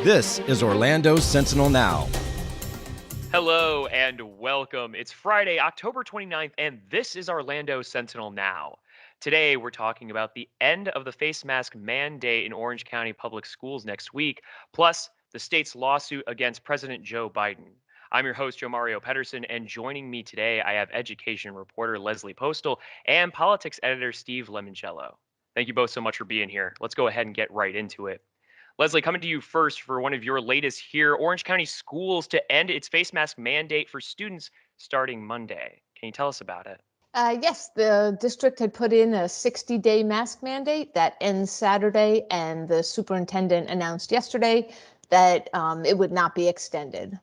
This is Orlando Sentinel Now. Hello and welcome. It's Friday, October 29th, and this is Orlando Sentinel Now. Today, we're talking about the end of the face mask mandate in Orange County Public Schools next week, plus the state's lawsuit against President Joe Biden. I'm your host, Joe Mario Pedersen, and joining me today, I have education reporter Leslie Postal and politics editor Steve Lemoncello. Thank you both so much for being here. Let's go ahead and get right into it. Leslie, coming to you first for one of your latest here. Orange County Schools to end its face mask mandate for students starting Monday. Can you tell us about it? Yes, the district had put in a 60-day mask mandate that ends Saturday, and the superintendent announced yesterday that it would not be extended.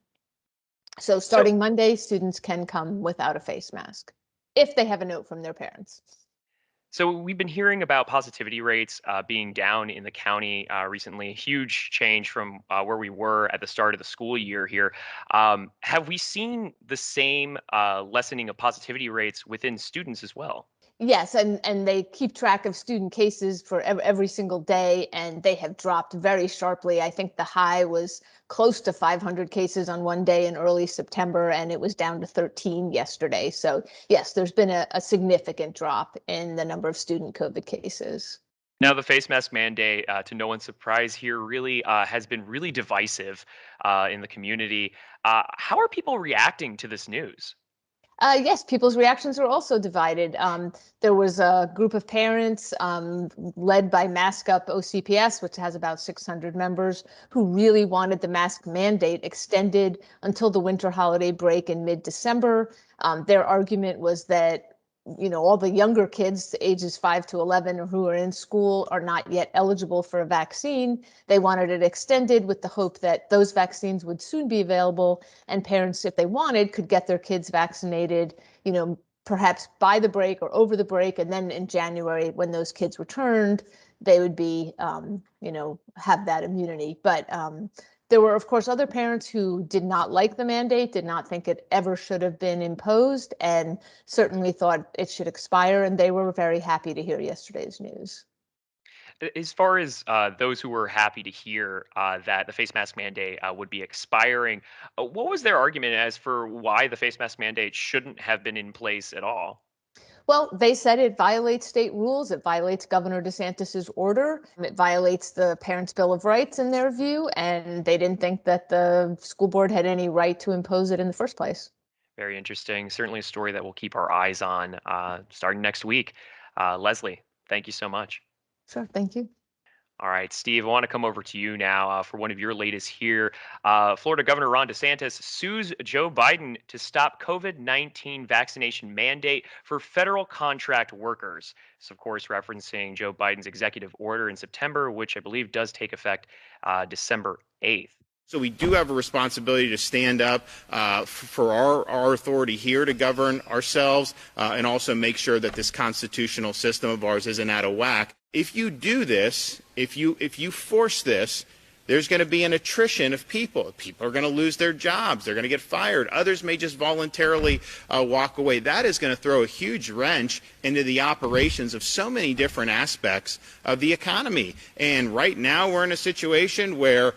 So starting Monday, students can come without a face mask if they have a note from their parents. So we've been hearing about positivity rates being down in the county recently. A huge change from where we were at the start of the school year here. Have we seen the same lessening of positivity rates within students as well? Yes, and they keep track of student cases for every single day, and they have dropped very sharply. I think the high was close to 500 cases on one day in early September, and it was down to 13 yesterday. So yes, there's been a significant drop in the number of student COVID cases. Now, the face mask mandate, to no one's surprise here, really has been really divisive in the community. How are people reacting to this news? Yes, people's reactions are also divided. There was a group of parents led by Mask Up OCPS, which has about 600 members, who really wanted the mask mandate extended until the winter holiday break in mid-December. Their argument was that all the younger kids, ages 5 to 11, who are in school are not yet eligible for a vaccine. They wanted it extended with the hope that those vaccines would soon be available, and parents, if they wanted, could get their kids vaccinated, perhaps by the break or over the break. And then in January, when those kids returned, they would be, have that immunity. But there were, of course, other parents who did not like the mandate, did not think it ever should have been imposed, and certainly thought it should expire. And they were very happy to hear yesterday's news. As far as those who were happy to hear that the face mask mandate would be expiring, what was their argument as for why the face mask mandate shouldn't have been in place at all? Well, they said it violates state rules. It violates Governor DeSantis's order. It violates the Parents' Bill of Rights in their view. And they didn't think that the school board had any right to impose it in the first place. Very interesting. Certainly a story that we'll keep our eyes on starting next week. Leslie, thank you so much. Sure. Thank you. All right, Steve, I want to come over to you now for one of your latest here. Florida Governor Ron DeSantis sues Joe Biden to stop COVID-19 vaccination mandate for federal contract workers. This, of course, referencing Joe Biden's executive order in September, which I believe does take effect December 8th. So we do have a responsibility to stand up for our authority here to govern ourselves and also make sure that this constitutional system of ours isn't out of whack. If you do this, if you force this, there's going to be an attrition of people. People are going to lose their jobs. They're going to get fired. Others may just voluntarily walk away. That is going to throw a huge wrench into the operations of so many different aspects of the economy. And right now we're in a situation where,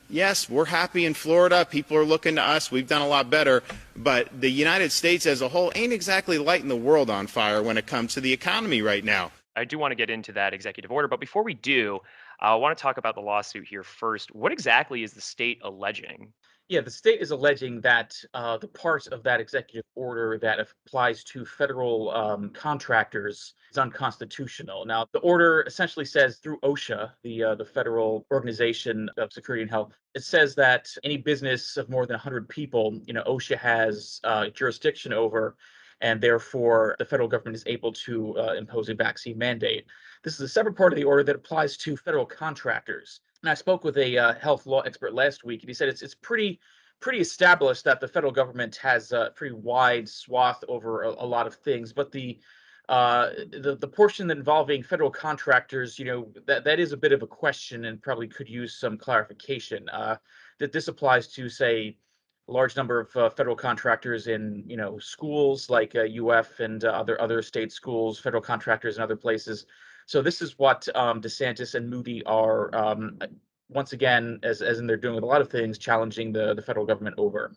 yes, we're happy in Florida. People are looking to us. We've done a lot better. But the United States as a whole ain't exactly lighting the world on fire when it comes to the economy right now. I do want to get into that executive order, but before we do, I want to talk about the lawsuit here first. What exactly is the state alleging? Yeah, the state is alleging that the part of that executive order that applies to federal contractors is unconstitutional. Now, the order essentially says through OSHA, the Federal Organization of Security and Health, it says that any business of more than 100 people, OSHA has jurisdiction over, and therefore the federal government is able to impose a vaccine mandate. This is a separate part of the order that applies to federal contractors. And I spoke with a health law expert last week, and he said it's pretty established that the federal government has a pretty wide swath over a lot of things, but the portion involving federal contractors, that is a bit of a question and probably could use some clarification. That this applies to, say, a large number of federal contractors in schools like UF and other state schools, federal contractors in other places. So this is what DeSantis and Moody are once again, as in they're doing with a lot of things, challenging the federal government over.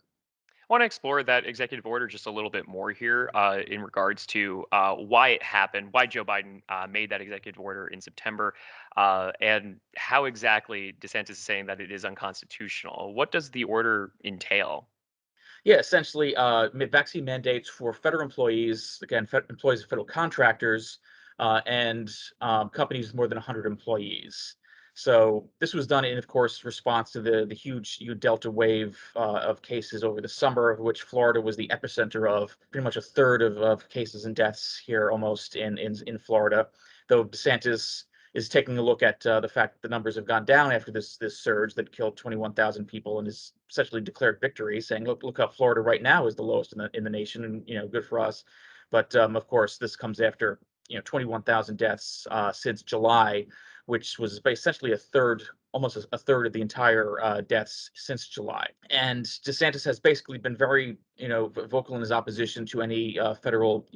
I want to explore that executive order just a little bit more here in regards to why it happened, why Joe Biden made that executive order in September, and how exactly DeSantis is saying that it is unconstitutional. What does the order entail? Yeah, essentially, vaccine mandates for federal employees, again, employees of federal contractors, and companies with more than 100 employees. So this was done in, of course, response to the huge Delta wave of cases over the summer, of which Florida was the epicenter of. Pretty much a third of cases and deaths here, almost in Florida. Though DeSantis is taking a look at the fact that the numbers have gone down after this surge that killed 21,000 people, and is essentially declared victory, saying, "Look how Florida right now is the lowest in the nation, and good for us." But of course, this comes after 21,000 deaths since July, which was essentially a third, almost a third of the entire deaths since July. And DeSantis has basically been very, vocal in his opposition to any federal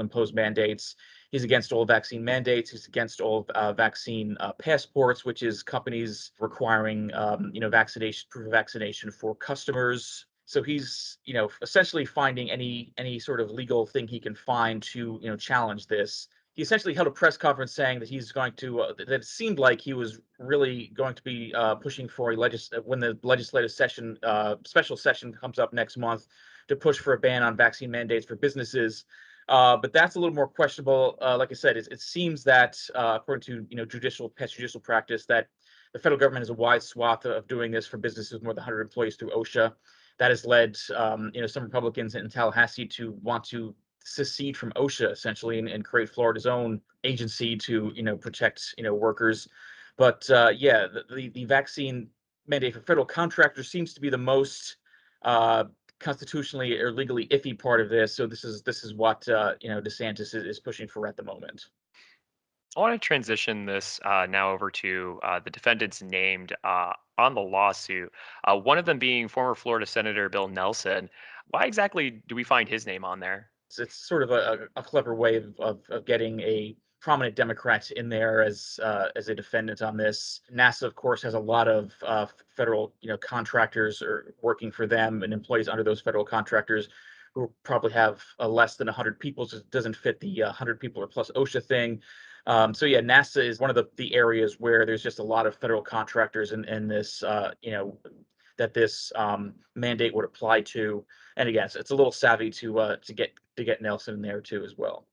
imposed mandates. He's against all vaccine mandates. He's against all vaccine passports, which is companies requiring, proof of vaccination for customers. So he's, essentially finding any sort of legal thing he can find to, challenge this. He essentially held a press conference saying that he's going to, that it seemed like he was really going to be pushing for when the legislative session, special session comes up next month, to push for a ban on vaccine mandates for businesses. But that's a little more questionable. Like I said, it seems that according to judicial practice, that the federal government has a wide swath of doing this for businesses with more than 100 employees through OSHA. That has led some Republicans in Tallahassee to want to secede from OSHA essentially and create Florida's own agency to protect workers. But the vaccine mandate for federal contractors seems to be the most constitutionally or legally iffy part of this. So this is what DeSantis is pushing for at the moment. I want to transition this now over to the defendants named on the lawsuit. One of them being former Florida Senator Bill Nelson. Why exactly do we find his name on there? It's sort of a clever way of getting a prominent Democrat in there as a defendant on this. NASA, of course, has a lot of federal contractors or working for them, and employees under those federal contractors who probably have less than 100 people. So it doesn't fit the 100 people or plus OSHA thing. So yeah, NASA is one of the areas where there's just a lot of federal contractors in this that this mandate would apply to. And again, it's a little savvy to get Nelson in there too as well.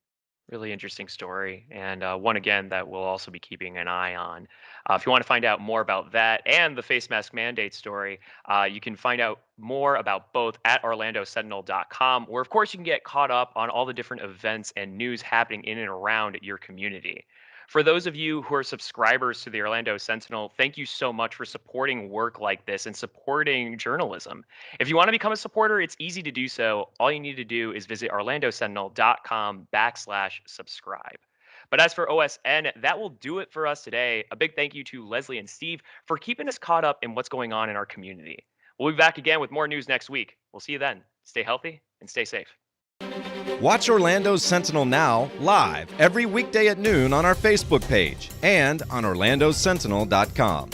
Really interesting story, and one again that we'll also be keeping an eye on. If you want to find out more about that and the face mask mandate story, you can find out more about both at OrlandoSentinel.com, where of course you can get caught up on all the different events and news happening in and around your community. For those of you who are subscribers to the Orlando Sentinel, thank you so much for supporting work like this and supporting journalism. If you want to become a supporter, it's easy to do so. All you need to do is visit orlandosentinel.com/subscribe. But as for OSN, that will do it for us today. A big thank you to Leslie and Steve for keeping us caught up in what's going on in our community. We'll be back again with more news next week. We'll see you then. Stay healthy and stay safe. Watch Orlando Sentinel Now live every weekday at noon on our Facebook page and on orlandosentinel.com.